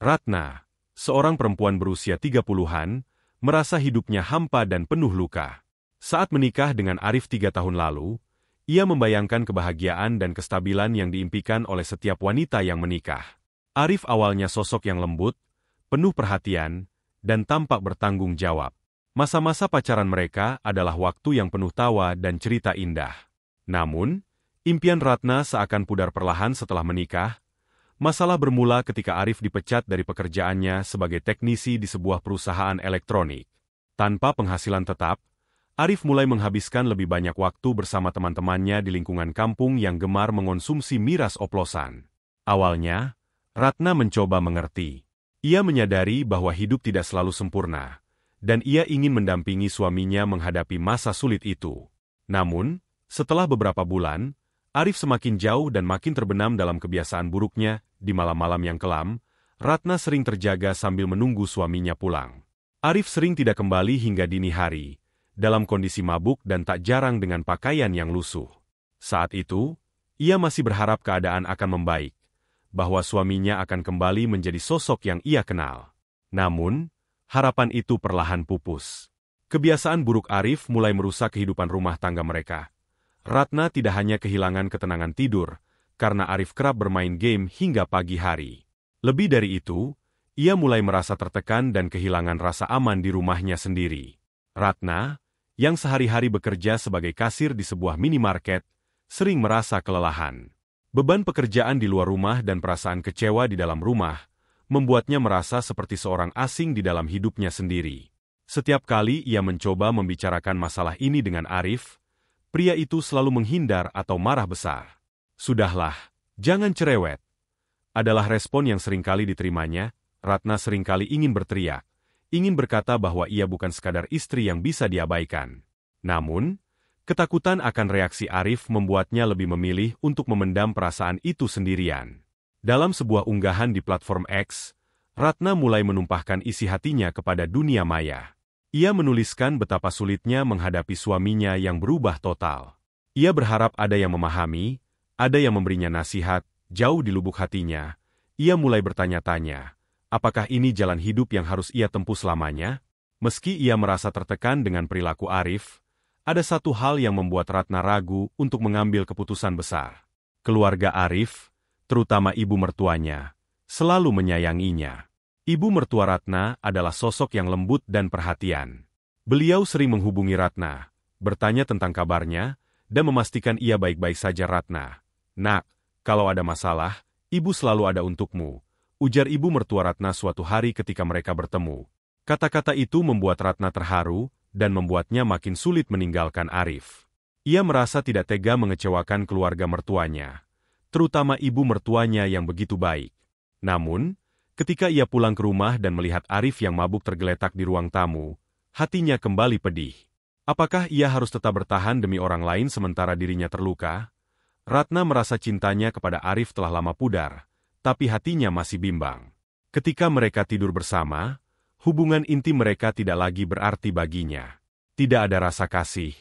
Ratna, seorang perempuan berusia 30-an, merasa hidupnya hampa dan penuh luka. Saat menikah dengan Arif 3 tahun lalu, ia membayangkan kebahagiaan dan kestabilan yang diimpikan oleh setiap wanita yang menikah. Arif awalnya sosok yang lembut, penuh perhatian, dan tampak bertanggung jawab. Masa-masa pacaran mereka adalah waktu yang penuh tawa dan cerita indah. Namun, impian Ratna seakan pudar perlahan setelah menikah. Masalah bermula ketika Arif dipecat dari pekerjaannya sebagai teknisi di sebuah perusahaan elektronik. Tanpa penghasilan tetap, Arif mulai menghabiskan lebih banyak waktu bersama teman-temannya di lingkungan kampung yang gemar mengonsumsi miras oplosan. Awalnya, Ratna mencoba mengerti. Ia menyadari bahwa hidup tidak selalu sempurna, dan ia ingin mendampingi suaminya menghadapi masa sulit itu. Namun, setelah beberapa bulan, Arif semakin jauh dan makin terbenam dalam kebiasaan buruknya. Di malam-malam yang kelam, Ratna sering terjaga sambil menunggu suaminya pulang. Arif sering tidak kembali hingga dini hari, dalam kondisi mabuk dan tak jarang dengan pakaian yang lusuh. Saat itu, ia masih berharap keadaan akan membaik, bahwa suaminya akan kembali menjadi sosok yang ia kenal. Namun, harapan itu perlahan pupus. Kebiasaan buruk Arif mulai merusak kehidupan rumah tangga mereka. Ratna tidak hanya kehilangan ketenangan tidur, karena Arif kerap bermain game hingga pagi hari. Lebih dari itu, ia mulai merasa tertekan dan kehilangan rasa aman di rumahnya sendiri. Ratna, yang sehari-hari bekerja sebagai kasir di sebuah minimarket, sering merasa kelelahan. Beban pekerjaan di luar rumah dan perasaan kecewa di dalam rumah, membuatnya merasa seperti seorang asing di dalam hidupnya sendiri. Setiap kali ia mencoba membicarakan masalah ini dengan Arif, pria itu selalu menghindar atau marah besar. "Sudahlah, jangan cerewet," adalah respon yang seringkali diterimanya. Ratna seringkali ingin berteriak, ingin berkata bahwa ia bukan sekadar istri yang bisa diabaikan. Namun, ketakutan akan reaksi Arif membuatnya lebih memilih untuk memendam perasaan itu sendirian. Dalam sebuah unggahan di platform X, Ratna mulai menumpahkan isi hatinya kepada dunia maya. Ia menuliskan betapa sulitnya menghadapi suaminya yang berubah total. Ia berharap ada yang memahami, ada yang memberinya nasihat. Jauh di lubuk hatinya, ia mulai bertanya-tanya, apakah ini jalan hidup yang harus ia tempuh selamanya? Meski ia merasa tertekan dengan perilaku Arif, ada satu hal yang membuat Ratna ragu untuk mengambil keputusan besar. Keluarga Arif, terutama ibu mertuanya, selalu menyayanginya. Ibu mertua Ratna adalah sosok yang lembut dan perhatian. Beliau sering menghubungi Ratna, bertanya tentang kabarnya, dan memastikan ia baik-baik saja. "Ratna, nak, kalau ada masalah, ibu selalu ada untukmu," ujar ibu mertua Ratna suatu hari ketika mereka bertemu. Kata-kata itu membuat Ratna terharu, dan membuatnya makin sulit meninggalkan Arif. Ia merasa tidak tega mengecewakan keluarga mertuanya, terutama ibu mertuanya yang begitu baik. Namun, ketika ia pulang ke rumah dan melihat Arif yang mabuk tergeletak di ruang tamu, hatinya kembali pedih. Apakah ia harus tetap bertahan demi orang lain sementara dirinya terluka? Ratna merasa cintanya kepada Arif telah lama pudar, tapi hatinya masih bimbang. Ketika mereka tidur bersama, hubungan intim mereka tidak lagi berarti baginya. Tidak ada rasa kasih,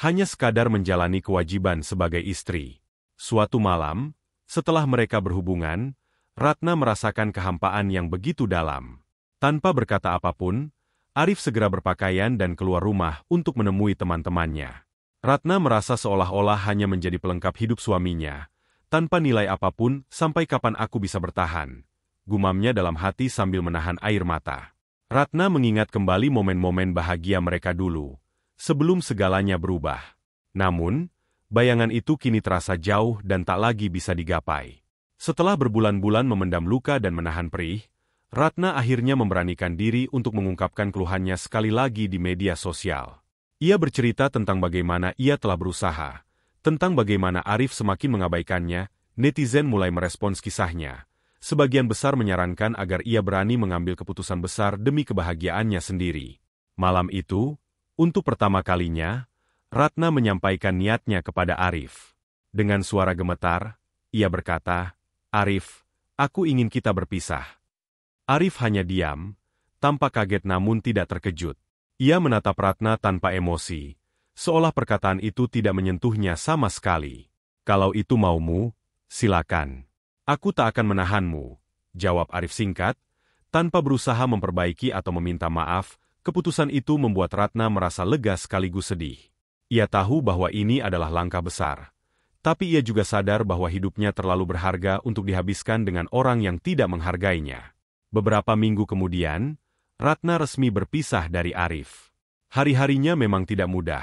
hanya sekadar menjalani kewajiban sebagai istri. Suatu malam, setelah mereka berhubungan, Ratna merasakan kehampaan yang begitu dalam. Tanpa berkata apapun, Arif segera berpakaian dan keluar rumah untuk menemui teman-temannya. Ratna merasa seolah-olah hanya menjadi pelengkap hidup suaminya, tanpa nilai apapun. "Sampai kapan aku bisa bertahan?" gumamnya dalam hati sambil menahan air mata. Ratna mengingat kembali momen-momen bahagia mereka dulu, sebelum segalanya berubah. Namun, bayangan itu kini terasa jauh dan tak lagi bisa digapai. Setelah berbulan-bulan memendam luka dan menahan perih, Ratna akhirnya memberanikan diri untuk mengungkapkan keluhannya sekali lagi di media sosial. Ia bercerita tentang bagaimana ia telah berusaha, tentang bagaimana Arif semakin mengabaikannya. Netizen mulai merespons kisahnya. Sebagian besar menyarankan agar ia berani mengambil keputusan besar demi kebahagiaannya sendiri. Malam itu, untuk pertama kalinya, Ratna menyampaikan niatnya kepada Arif. Dengan suara gemetar, ia berkata, "Arif, aku ingin kita berpisah." Arif hanya diam, tampak kaget namun tidak terkejut. Ia menatap Ratna tanpa emosi, seolah perkataan itu tidak menyentuhnya sama sekali. "Kalau itu maumu, silakan. Aku tak akan menahanmu," jawab Arif singkat, Tanpa berusaha memperbaiki atau meminta maaf, keputusan itu membuat Ratna merasa lega sekaligus sedih. Ia tahu bahwa ini adalah langkah besar. Tapi ia juga sadar bahwa hidupnya terlalu berharga untuk dihabiskan dengan orang yang tidak menghargainya. Beberapa minggu kemudian, Ratna resmi berpisah dari Arif. Hari-harinya memang tidak mudah.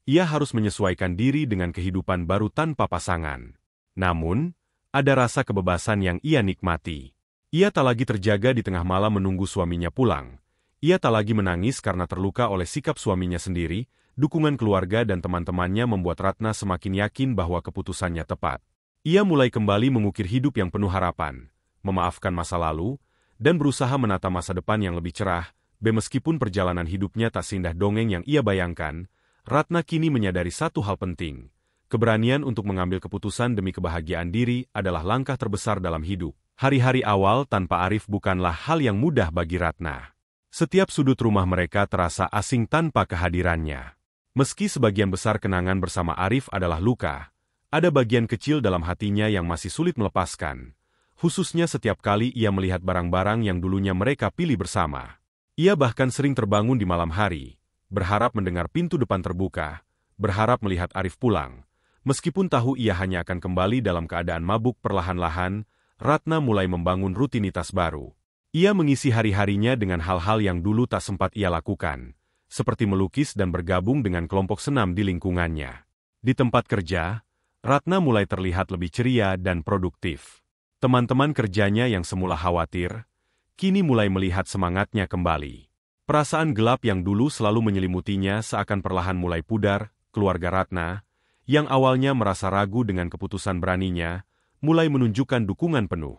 Ia harus menyesuaikan diri dengan kehidupan baru tanpa pasangan. Namun, ada rasa kebebasan yang ia nikmati. Ia tak lagi terjaga di tengah malam menunggu suaminya pulang. Ia tak lagi menangis karena terluka oleh sikap suaminya sendiri. Dukungan keluarga dan teman-temannya membuat Ratna semakin yakin bahwa keputusannya tepat. Ia mulai kembali mengukir hidup yang penuh harapan, memaafkan masa lalu, dan berusaha menata masa depan yang lebih cerah. Meskipun perjalanan hidupnya tak seindah dongeng yang ia bayangkan, Ratna kini menyadari satu hal penting. Keberanian untuk mengambil keputusan demi kebahagiaan diri adalah langkah terbesar dalam hidup. Hari-hari awal tanpa Arif bukanlah hal yang mudah bagi Ratna. Setiap sudut rumah mereka terasa asing tanpa kehadirannya. Meski sebagian besar kenangan bersama Arif adalah luka, ada bagian kecil dalam hatinya yang masih sulit melepaskan. Khususnya setiap kali ia melihat barang-barang yang dulunya mereka pilih bersama. Ia bahkan sering terbangun di malam hari, berharap mendengar pintu depan terbuka, berharap melihat Arif pulang. Meskipun tahu ia hanya akan kembali dalam keadaan mabuk perlahan-lahan, Ratna mulai membangun rutinitas baru. Ia mengisi hari-harinya dengan hal-hal yang dulu tak sempat ia lakukan, seperti melukis dan bergabung dengan kelompok senam di lingkungannya. Di tempat kerja, Ratna mulai terlihat lebih ceria dan produktif. Teman-teman kerjanya yang semula khawatir, kini mulai melihat semangatnya kembali. Perasaan gelap yang dulu selalu menyelimutinya seakan perlahan mulai pudar. Keluarga Ratna, yang awalnya merasa ragu dengan keputusan beraninya, mulai menunjukkan dukungan penuh.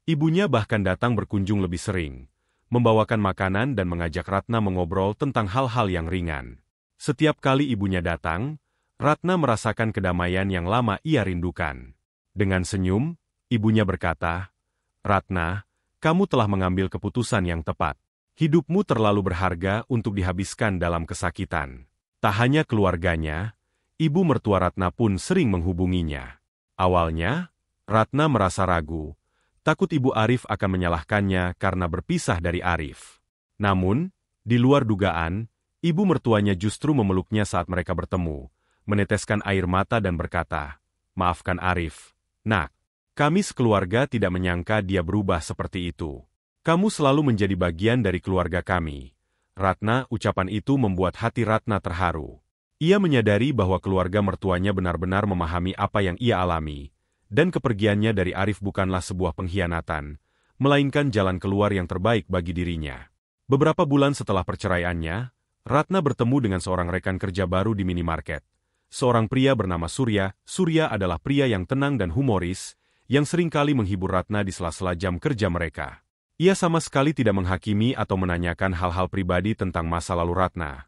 Ibunya bahkan datang berkunjung lebih sering, membawakan makanan dan mengajak Ratna mengobrol tentang hal-hal yang ringan. Setiap kali ibunya datang, Ratna merasakan kedamaian yang lama ia rindukan. Dengan senyum, ibunya berkata, "Ratna, kamu telah mengambil keputusan yang tepat. Hidupmu terlalu berharga untuk dihabiskan dalam kesakitan." Tak hanya keluarganya, ibu mertua Ratna pun sering menghubunginya. Awalnya, Ratna merasa ragu, takut ibu Arif akan menyalahkannya karena berpisah dari Arif. Namun, di luar dugaan, ibu mertuanya justru memeluknya saat mereka bertemu, meneteskan air mata dan berkata, "Maafkan Arif, Nak. Kami sekeluarga tidak menyangka dia berubah seperti itu. Kamu selalu menjadi bagian dari keluarga kami." Ratna, ucapan itu membuat hati Ratna terharu. Ia menyadari bahwa keluarga mertuanya benar-benar memahami apa yang ia alami, dan kepergiannya dari Arif bukanlah sebuah pengkhianatan, melainkan jalan keluar yang terbaik bagi dirinya. Beberapa bulan setelah perceraiannya, Ratna bertemu dengan seorang rekan kerja baru di minimarket. Seorang pria bernama Surya. Surya adalah pria yang tenang dan humoris, yang seringkali menghibur Ratna di sela-sela jam kerja mereka. Ia sama sekali tidak menghakimi atau menanyakan hal-hal pribadi tentang masa lalu Ratna.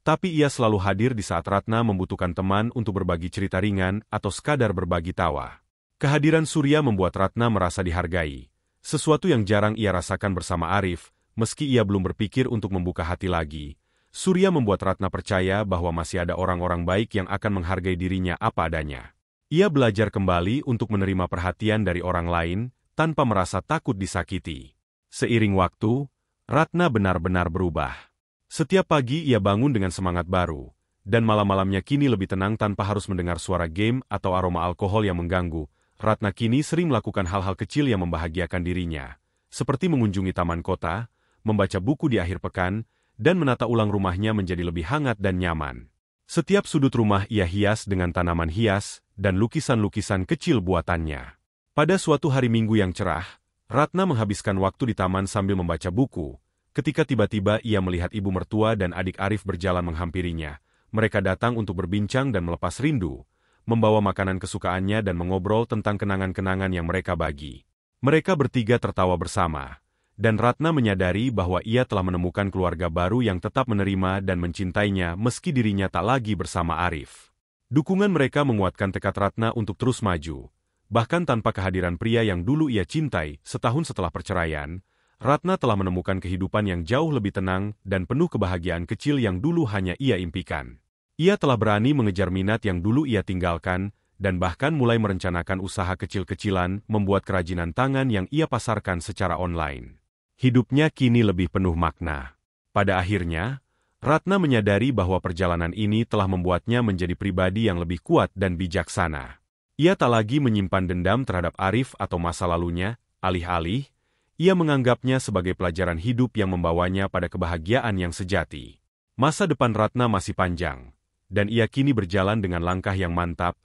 Tapi ia selalu hadir di saat Ratna membutuhkan teman untuk berbagi cerita ringan atau sekadar berbagi tawa. Kehadiran Surya membuat Ratna merasa dihargai, sesuatu yang jarang ia rasakan bersama Arif. Meski ia belum berpikir untuk membuka hati lagi, Surya membuat Ratna percaya bahwa masih ada orang-orang baik yang akan menghargai dirinya apa adanya. Ia belajar kembali untuk menerima perhatian dari orang lain, tanpa merasa takut disakiti. Seiring waktu, Ratna benar-benar berubah. Setiap pagi ia bangun dengan semangat baru, dan malam-malamnya kini lebih tenang tanpa harus mendengar suara game atau aroma alkohol yang mengganggu. Ratna kini sering melakukan hal-hal kecil yang membahagiakan dirinya, seperti mengunjungi taman kota, membaca buku di akhir pekan, dan menata ulang rumahnya menjadi lebih hangat dan nyaman. Setiap sudut rumah ia hias dengan tanaman hias dan lukisan-lukisan kecil buatannya. Pada suatu hari Minggu yang cerah, Ratna menghabiskan waktu di taman sambil membaca buku, ketika tiba-tiba ia melihat ibu mertua dan adik Arif berjalan menghampirinya. Mereka datang untuk berbincang dan melepas rindu, membawa makanan kesukaannya dan mengobrol tentang kenangan-kenangan yang mereka bagi. Mereka bertiga tertawa bersama, dan Ratna menyadari bahwa ia telah menemukan keluarga baru yang tetap menerima dan mencintainya meski dirinya tak lagi bersama Arif. Dukungan mereka menguatkan tekad Ratna untuk terus maju. Bahkan tanpa kehadiran pria yang dulu ia cintai, setahun setelah perceraian, Ratna telah menemukan kehidupan yang jauh lebih tenang dan penuh kebahagiaan kecil yang dulu hanya ia impikan. Ia telah berani mengejar minat yang dulu ia tinggalkan, dan bahkan mulai merencanakan usaha kecil-kecilan, membuat kerajinan tangan yang ia pasarkan secara online. Hidupnya kini lebih penuh makna. Pada akhirnya, Ratna menyadari bahwa perjalanan ini telah membuatnya menjadi pribadi yang lebih kuat dan bijaksana. Ia tak lagi menyimpan dendam terhadap Arif atau masa lalunya, alih-alih, ia menganggapnya sebagai pelajaran hidup yang membawanya pada kebahagiaan yang sejati. Masa depan Ratna masih panjang, dan ia kini berjalan dengan langkah yang mantap,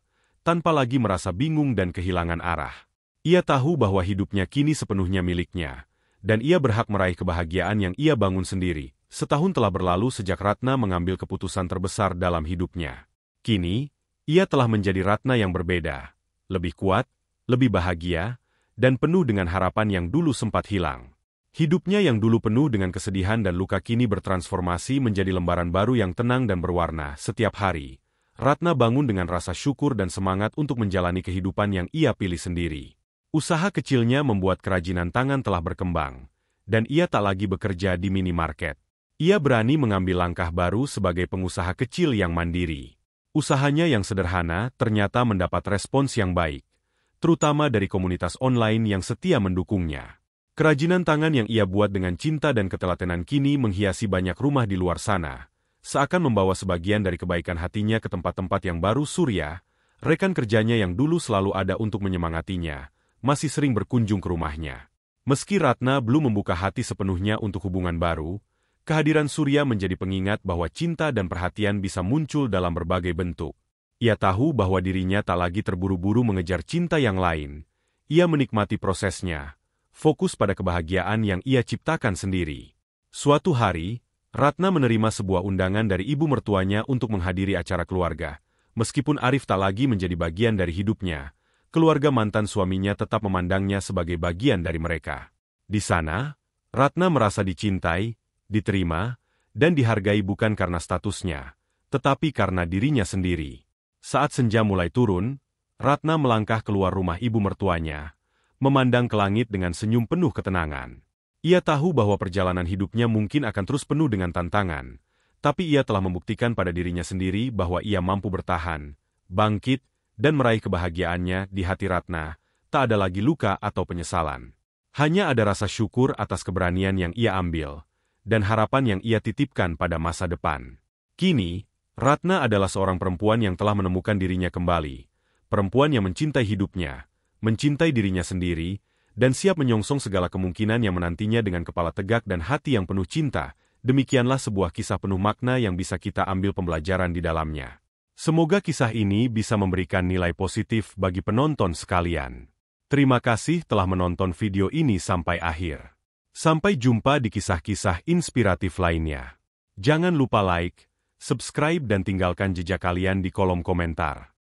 tanpa lagi merasa bingung dan kehilangan arah. Ia tahu bahwa hidupnya kini sepenuhnya miliknya, dan ia berhak meraih kebahagiaan yang ia bangun sendiri. Setahun telah berlalu sejak Ratna mengambil keputusan terbesar dalam hidupnya. Kini, ia telah menjadi Ratna yang berbeda, lebih kuat, lebih bahagia, dan penuh dengan harapan yang dulu sempat hilang. Hidupnya yang dulu penuh dengan kesedihan dan luka kini bertransformasi menjadi lembaran baru yang tenang dan berwarna. Setiap hari, Ratna bangun dengan rasa syukur dan semangat untuk menjalani kehidupan yang ia pilih sendiri. Usaha kecilnya membuat kerajinan tangan telah berkembang, dan ia tak lagi bekerja di minimarket. Ia berani mengambil langkah baru sebagai pengusaha kecil yang mandiri. Usahanya yang sederhana ternyata mendapat respons yang baik, terutama dari komunitas online yang setia mendukungnya. Kerajinan tangan yang ia buat dengan cinta dan ketelatenan kini menghiasi banyak rumah di luar sana, seakan membawa sebagian dari kebaikan hatinya ke tempat-tempat yang baru. Surya, rekan kerjanya yang dulu selalu ada untuk menyemangatinya, masih sering berkunjung ke rumahnya. Meski Ratna belum membuka hati sepenuhnya untuk hubungan baru, kehadiran Surya menjadi pengingat bahwa cinta dan perhatian bisa muncul dalam berbagai bentuk. Ia tahu bahwa dirinya tak lagi terburu-buru mengejar cinta yang lain. Ia menikmati prosesnya, fokus pada kebahagiaan yang ia ciptakan sendiri. Suatu hari, Ratna menerima sebuah undangan dari ibu mertuanya untuk menghadiri acara keluarga. Meskipun Arif tak lagi menjadi bagian dari hidupnya, keluarga mantan suaminya tetap memandangnya sebagai bagian dari mereka. Di sana, Ratna merasa dicintai, diterima, dan dihargai bukan karena statusnya, tetapi karena dirinya sendiri. Saat senja mulai turun, Ratna melangkah keluar rumah ibu mertuanya, memandang ke langit dengan senyum penuh ketenangan. Ia tahu bahwa perjalanan hidupnya mungkin akan terus penuh dengan tantangan, tapi ia telah membuktikan pada dirinya sendiri bahwa ia mampu bertahan, bangkit, dan meraih kebahagiaannya. Di hati Ratna, tak ada lagi luka atau penyesalan. Hanya ada rasa syukur atas keberanian yang ia ambil, dan harapan yang ia titipkan pada masa depan. Kini, Ratna adalah seorang perempuan yang telah menemukan dirinya kembali, perempuan yang mencintai hidupnya, mencintai dirinya sendiri, dan siap menyongsong segala kemungkinan yang menantinya dengan kepala tegak dan hati yang penuh cinta. Demikianlah sebuah kisah penuh makna yang bisa kita ambil pembelajaran di dalamnya. Semoga kisah ini bisa memberikan nilai positif bagi penonton sekalian. Terima kasih telah menonton video ini sampai akhir. Sampai jumpa di kisah-kisah inspiratif lainnya. Jangan lupa like, subscribe dan tinggalkan jejak kalian di kolom komentar.